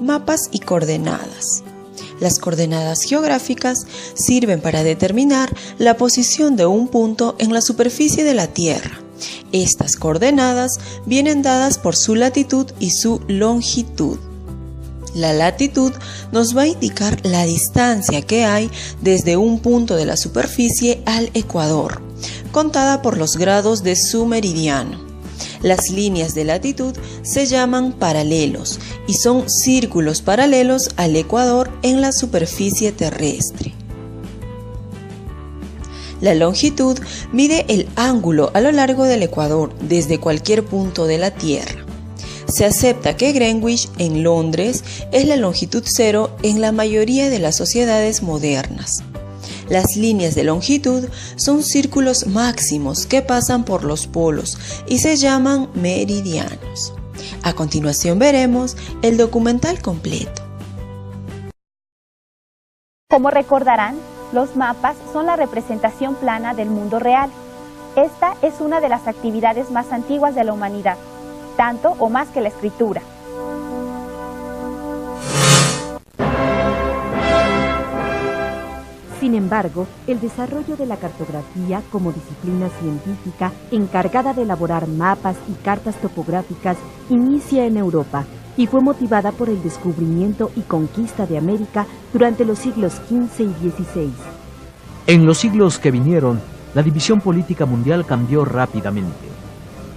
Mapas y coordenadas. Las coordenadas geográficas sirven para determinar la posición de un punto en la superficie de la Tierra. Estas coordenadas vienen dadas por su latitud y su longitud. La latitud nos va a indicar la distancia que hay desde un punto de la superficie al ecuador, contada por los grados de su meridiano. Las líneas de latitud se llaman paralelos y son círculos paralelos al ecuador en la superficie terrestre. La longitud mide el ángulo a lo largo del ecuador desde cualquier punto de la Tierra. Se acepta que Greenwich, en Londres, es la longitud cero en la mayoría de las sociedades modernas. Las líneas de longitud son círculos máximos que pasan por los polos y se llaman meridianos. A continuación veremos el documental completo. Como recordarán, los mapas son la representación plana del mundo real. Esta es una de las actividades más antiguas de la humanidad, tanto o más que la escritura. Sin embargo, el desarrollo de la cartografía como disciplina científica encargada de elaborar mapas y cartas topográficas inicia en Europa y fue motivada por el descubrimiento y conquista de América durante los siglos XV y XVI. En los siglos que vinieron, la división política mundial cambió rápidamente.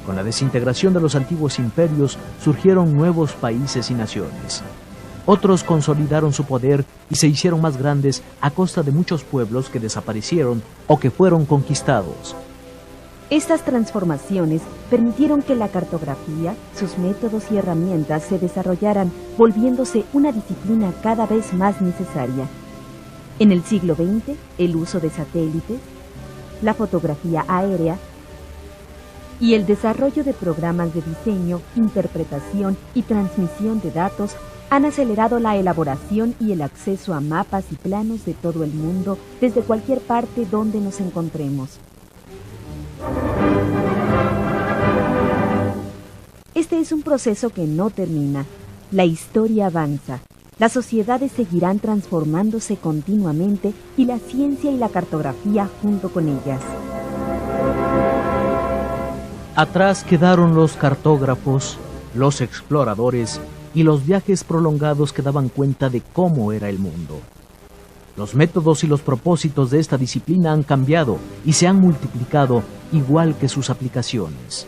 Con la desintegración de los antiguos imperios surgieron nuevos países y naciones. Otros consolidaron su poder y se hicieron más grandes a costa de muchos pueblos que desaparecieron o que fueron conquistados. Estas transformaciones permitieron que la cartografía, sus métodos y herramientas se desarrollaran, volviéndose una disciplina cada vez más necesaria. En el siglo XX, el uso de satélites, la fotografía aérea y el desarrollo de programas de diseño, interpretación y transmisión de datos han acelerado la elaboración y el acceso a mapas y planos de todo el mundo desde cualquier parte donde nos encontremos. Este es un proceso que no termina. La historia avanza. Las sociedades seguirán transformándose continuamente y la ciencia y la cartografía junto con ellas. Atrás quedaron los cartógrafos, los exploradores y los viajes prolongados que daban cuenta de cómo era el mundo. Los métodos y los propósitos de esta disciplina han cambiado y se han multiplicado igual que sus aplicaciones.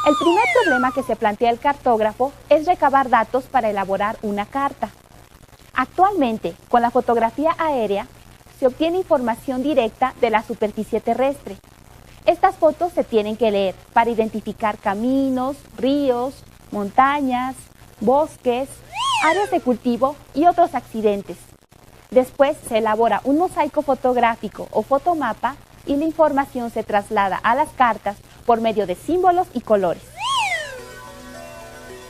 El primer problema que se plantea el cartógrafo es recabar datos para elaborar una carta. Actualmente, con la fotografía aérea, se obtiene información directa de la superficie terrestre. Estas fotos se tienen que leer para identificar caminos, ríos, montañas, bosques, áreas de cultivo y otros accidentes. Después se elabora un mosaico fotográfico o fotomapa y la información se traslada a las cartas por medio de símbolos y colores.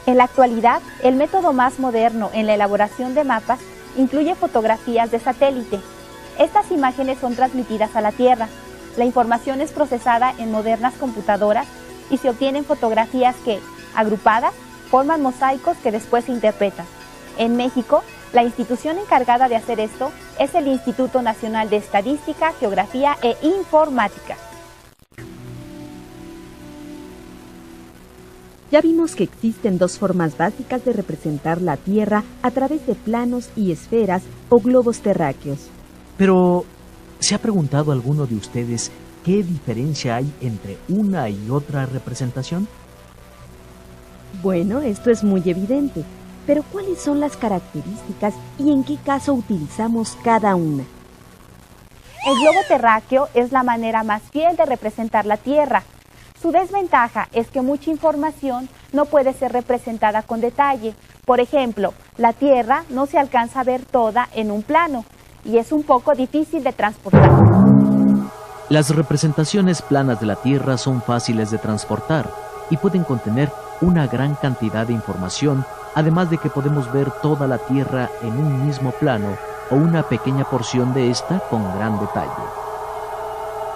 En la actualidad, el método más moderno en la elaboración de mapas incluye fotografías de satélite. Estas imágenes son transmitidas a la Tierra. La información es procesada en modernas computadoras y se obtienen fotografías que, agrupadas, forman mosaicos que después se interpretan. En México, la institución encargada de hacer esto es el Instituto Nacional de Estadística, Geografía e Informática. Ya vimos que existen dos formas básicas de representar la Tierra a través de planos y esferas o globos terráqueos. Pero, ¿se ha preguntado alguno de ustedes qué diferencia hay entre una y otra representación? Bueno, esto es muy evidente, pero ¿cuáles son las características y en qué caso utilizamos cada una? El globo terráqueo es la manera más fiel de representar la Tierra. Su desventaja es que mucha información no puede ser representada con detalle. Por ejemplo, la Tierra no se alcanza a ver toda en un plano y es un poco difícil de transportar. Las representaciones planas de la Tierra son fáciles de transportar y pueden contener una gran cantidad de información, además de que podemos ver toda la Tierra en un mismo plano o una pequeña porción de esta con gran detalle.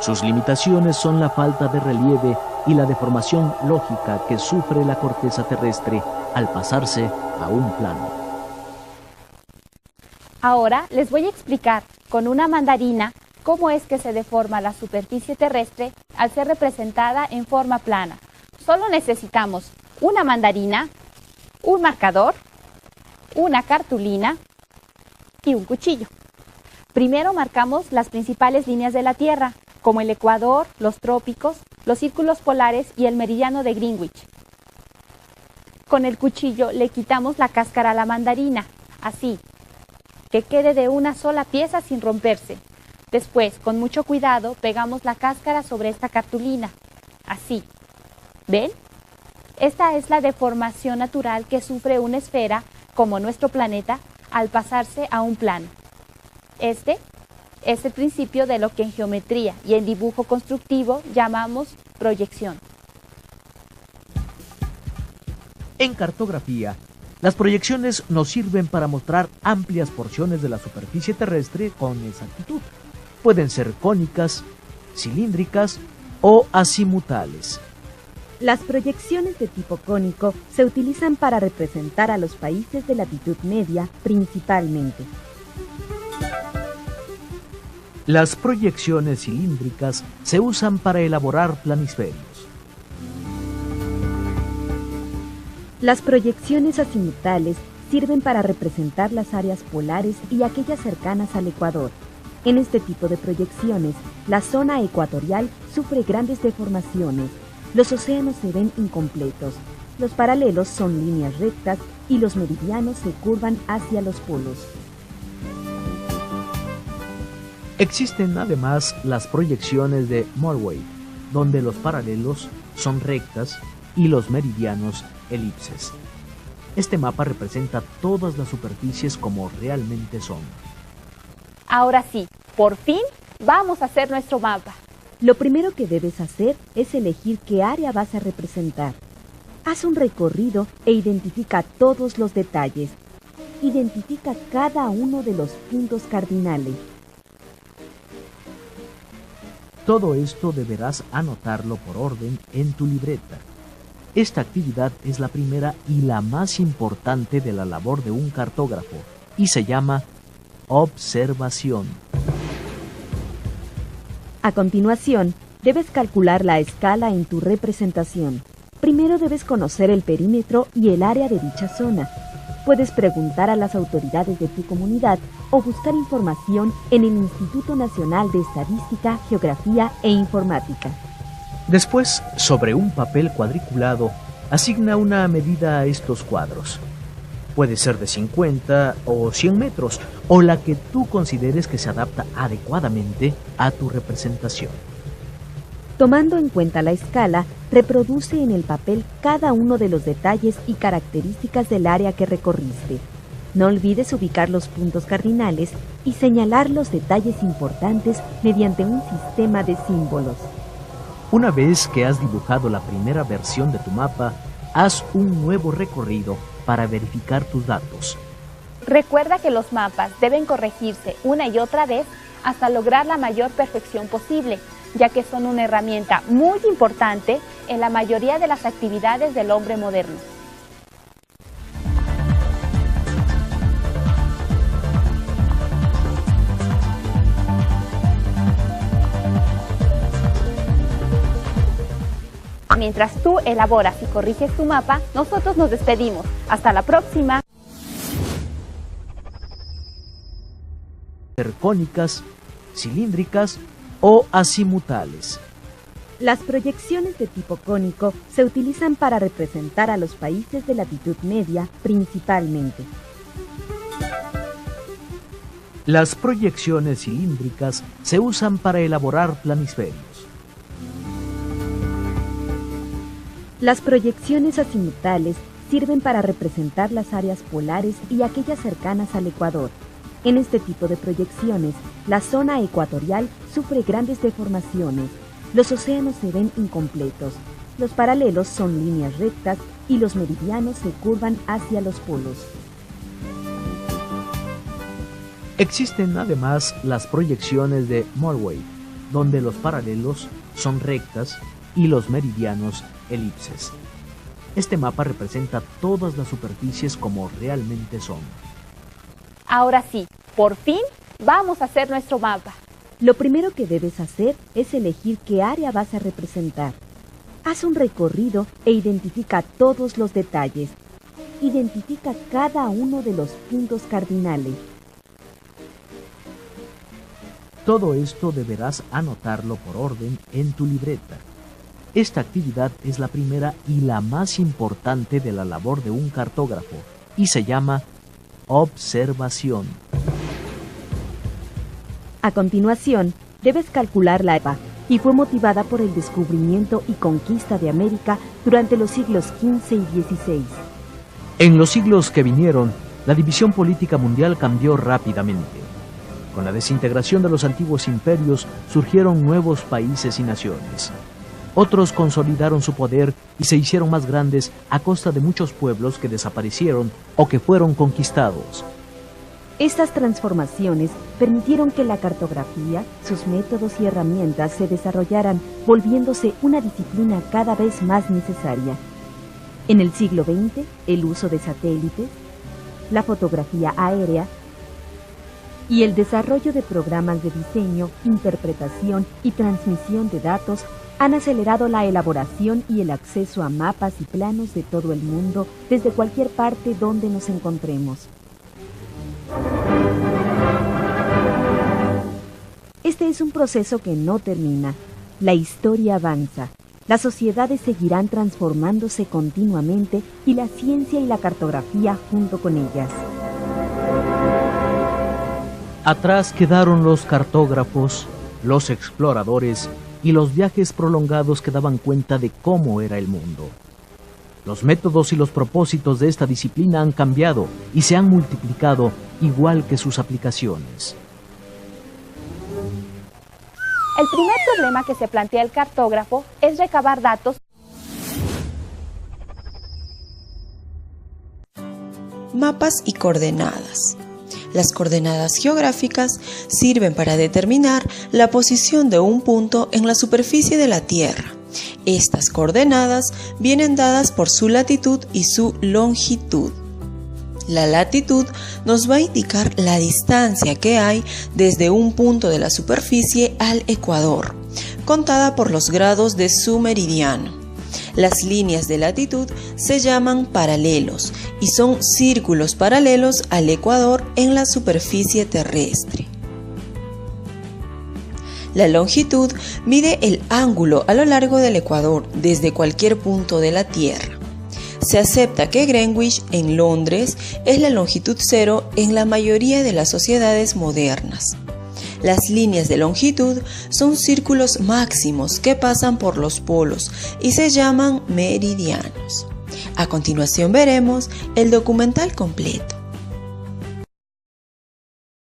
Sus limitaciones son la falta de relieve y la deformación lógica que sufre la corteza terrestre al pasarse a un plano. Ahora les voy a explicar con una mandarina cómo es que se deforma la superficie terrestre al ser representada en forma plana. Solo necesitamos una mandarina, un marcador, una cartulina y un cuchillo. Primero marcamos las principales líneas de la Tierra, como el ecuador, los trópicos, los círculos polares y el meridiano de Greenwich. Con el cuchillo le quitamos la cáscara a la mandarina, así, que quede de una sola pieza sin romperse. Después, con mucho cuidado, pegamos la cáscara sobre esta cartulina, así. ¿Ven? Esta es la deformación natural que sufre una esfera, como nuestro planeta, al pasarse a un plano. Este es el principio de lo que en geometría y en dibujo constructivo llamamos proyección. En cartografía, las proyecciones nos sirven para mostrar amplias porciones de la superficie terrestre con exactitud. Pueden ser cónicas, cilíndricas o azimutales. Las proyecciones de tipo cónico se utilizan para representar a los países de latitud media principalmente. Las proyecciones cilíndricas se usan para elaborar planisferios. Las proyecciones azimutales sirven para representar las áreas polares y aquellas cercanas al ecuador. En este tipo de proyecciones, la zona ecuatorial sufre grandes deformaciones. Los océanos se ven incompletos. Los paralelos son líneas rectas y los meridianos se curvan hacia los polos. Existen además las proyecciones de Morway, donde los paralelos son rectas y los meridianos elipses. Este mapa representa todas las superficies como realmente son. Ahora sí, por fin vamos a hacer nuestro mapa. Lo primero que debes hacer es elegir qué área vas a representar. Haz un recorrido e identifica todos los detalles. Identifica cada uno de los puntos cardinales. Todo esto deberás anotarlo por orden en tu libreta. Esta actividad es la primera y la más importante de la labor de un cartógrafo y se llama observación. A continuación, debes calcular la escala en tu representación. Primero debes conocer el perímetro y el área de dicha zona. Puedes preguntar a las autoridades de tu comunidad o buscar información en el Instituto Nacional de Estadística, Geografía e Informática. Después, sobre un papel cuadriculado, asigna una medida a estos cuadros. Puede ser de 50 o 100 metros, o la que tú consideres que se adapta adecuadamente a tu representación. Tomando en cuenta la escala, reproduce en el papel cada uno de los detalles y características del área que recorriste. No olvides ubicar los puntos cardinales y señalar los detalles importantes mediante un sistema de símbolos. Una vez que has dibujado la primera versión de tu mapa, haz un nuevo recorrido para verificar tus datos. Recuerda que los mapas deben corregirse una y otra vez hasta lograr la mayor perfección posible, ya que son una herramienta muy importante en la mayoría de las actividades del hombre moderno. Mientras tú elaboras y corriges tu mapa, nosotros nos despedimos. Hasta la próxima. Cónicas, cilíndricas o azimutales. Las proyecciones de tipo cónico se utilizan para representar a los países de latitud media principalmente. Las proyecciones cilíndricas se usan para elaborar planisferios. Las proyecciones azimutales sirven para representar las áreas polares y aquellas cercanas al ecuador. En este tipo de proyecciones, la zona ecuatorial sufre grandes deformaciones. Los océanos se ven incompletos. Los paralelos son líneas rectas y los meridianos se curvan hacia los polos. Existen además las proyecciones de Morway, donde los paralelos son rectas y los meridianos elipses. Este mapa representa todas las superficies como realmente son. Ahora sí, por fin vamos a hacer nuestro mapa. Lo primero que debes hacer es elegir qué área vas a representar. Haz un recorrido e identifica todos los detalles. Identifica cada uno de los puntos cardinales. Todo esto deberás anotarlo por orden en tu libreta. Esta actividad es la primera y la más importante de la labor de un cartógrafo y se llama observación. A continuación, debes calcular la edad y fue motivada por el descubrimiento y conquista de América durante los siglos XV y XVI. En los siglos que vinieron, la división política mundial cambió rápidamente. Con la desintegración de los antiguos imperios surgieron nuevos países y naciones. Otros consolidaron su poder y se hicieron más grandes a costa de muchos pueblos que desaparecieron o que fueron conquistados. Estas transformaciones permitieron que la cartografía, sus métodos y herramientas se desarrollaran, volviéndose una disciplina cada vez más necesaria. En el siglo XX, el uso de satélites, la fotografía aérea y el desarrollo de programas de diseño, interpretación y transmisión de datos han acelerado la elaboración y el acceso a mapas y planos de todo el mundo desde cualquier parte donde nos encontremos. Este es un proceso que no termina. La historia avanza. Las sociedades seguirán transformándose continuamente y la ciencia y la cartografía junto con ellas. Atrás quedaron los cartógrafos, los exploradores y los viajes prolongados que daban cuenta de cómo era el mundo. Los métodos y los propósitos de esta disciplina han cambiado y se han multiplicado igual que sus aplicaciones. El primer problema que se plantea el cartógrafo es recabar datos. Mapas y coordenadas. Las coordenadas geográficas sirven para determinar la posición de un punto en la superficie de la Tierra. Estas coordenadas vienen dadas por su latitud y su longitud. La latitud nos va a indicar la distancia que hay desde un punto de la superficie al ecuador, contada por los grados de su meridiano. Las líneas de latitud se llaman paralelos y son círculos paralelos al ecuador en la superficie terrestre. La longitud mide el ángulo a lo largo del ecuador desde cualquier punto de la Tierra. Se acepta que Greenwich, en Londres, es la longitud cero en la mayoría de las sociedades modernas. Las líneas de longitud son círculos máximos que pasan por los polos y se llaman meridianos. A continuación veremos el documental completo.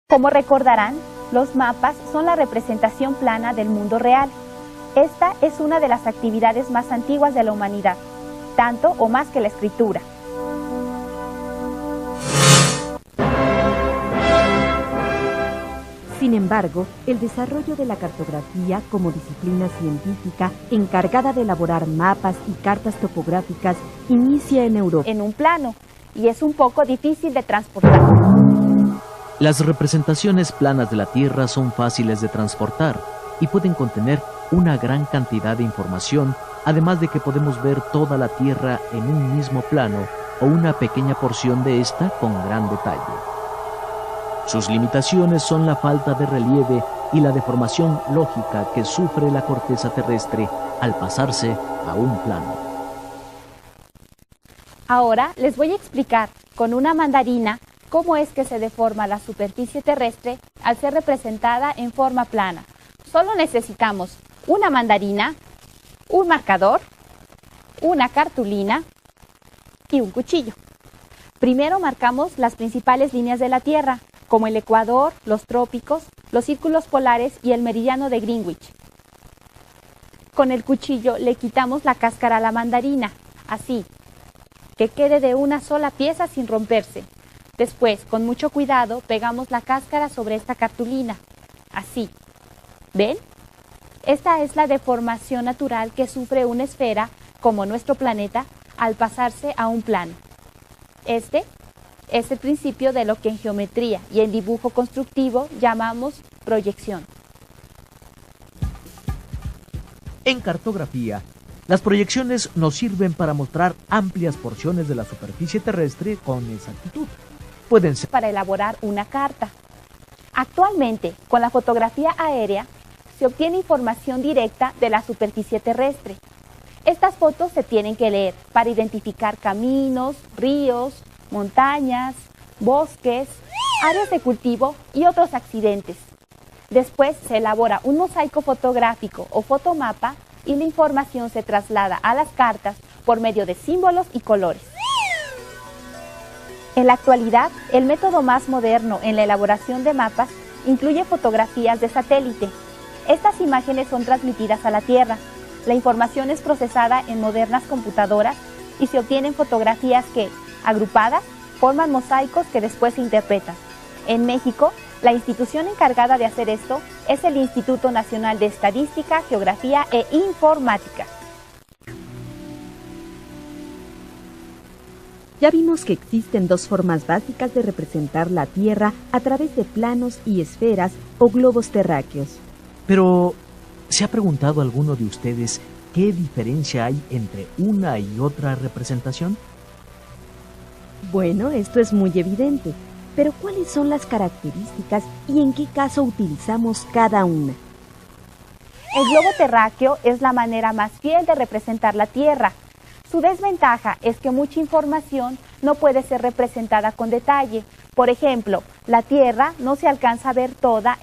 Como recordarán, los mapas son la representación plana del mundo real. Esta es una de las actividades más antiguas de la humanidad, tanto o más que la escritura. Sin embargo, el desarrollo de la cartografía como disciplina científica encargada de elaborar mapas y cartas topográficas inicia en Europa. En un plano, y es un poco difícil de transportar. Las representaciones planas de la Tierra son fáciles de transportar y pueden contener una gran cantidad de información, además de que podemos ver toda la Tierra en un mismo plano o una pequeña porción de esta con gran detalle. Sus limitaciones son la falta de relieve y la deformación lógica que sufre la corteza terrestre al pasarse a un plano. Ahora les voy a explicar con una mandarina cómo es que se deforma la superficie terrestre al ser representada en forma plana. Solo necesitamos una mandarina, un marcador, una cartulina y un cuchillo. Primero marcamos las principales líneas de la Tierra, como el ecuador, los trópicos, los círculos polares y el meridiano de Greenwich. Con el cuchillo le quitamos la cáscara a la mandarina, así, que quede de una sola pieza sin romperse. Después, con mucho cuidado, pegamos la cáscara sobre esta cartulina, así. ¿Ven? Esta es la deformación natural que sufre una esfera, como nuestro planeta, al pasarse a un plano. Este es el principio de lo que en geometría y en dibujo constructivo llamamos proyección. En cartografía, las proyecciones nos sirven para mostrar amplias porciones de la superficie terrestre con exactitud. Pueden ser para elaborar una carta. Actualmente, con la fotografía aérea, se obtiene información directa de la superficie terrestre. Estas fotos se tienen que leer para identificar caminos, ríos, montañas, bosques, áreas de cultivo y otros accidentes. Después se elabora un mosaico fotográfico o fotomapa y la información se traslada a las cartas por medio de símbolos y colores. En la actualidad, el método más moderno en la elaboración de mapas incluye fotografías de satélite. Estas imágenes son transmitidas a la Tierra. La información es procesada en modernas computadoras y se obtienen fotografías que, agrupadas, forman mosaicos que después se interpretan. En México, la institución encargada de hacer esto es el Instituto Nacional de Estadística, Geografía e Informática. Ya vimos que existen dos formas básicas de representar la Tierra a través de planos y esferas o globos terráqueos. Pero, ¿se ha preguntado alguno de ustedes qué diferencia hay entre una y otra representación? Bueno, esto es muy evidente, pero ¿cuáles son las características y en qué caso utilizamos cada una? El globo terráqueo es la manera más fiel de representar la Tierra. Su desventaja es que mucha información no puede ser representada con detalle. Por ejemplo, la Tierra no se alcanza a ver toda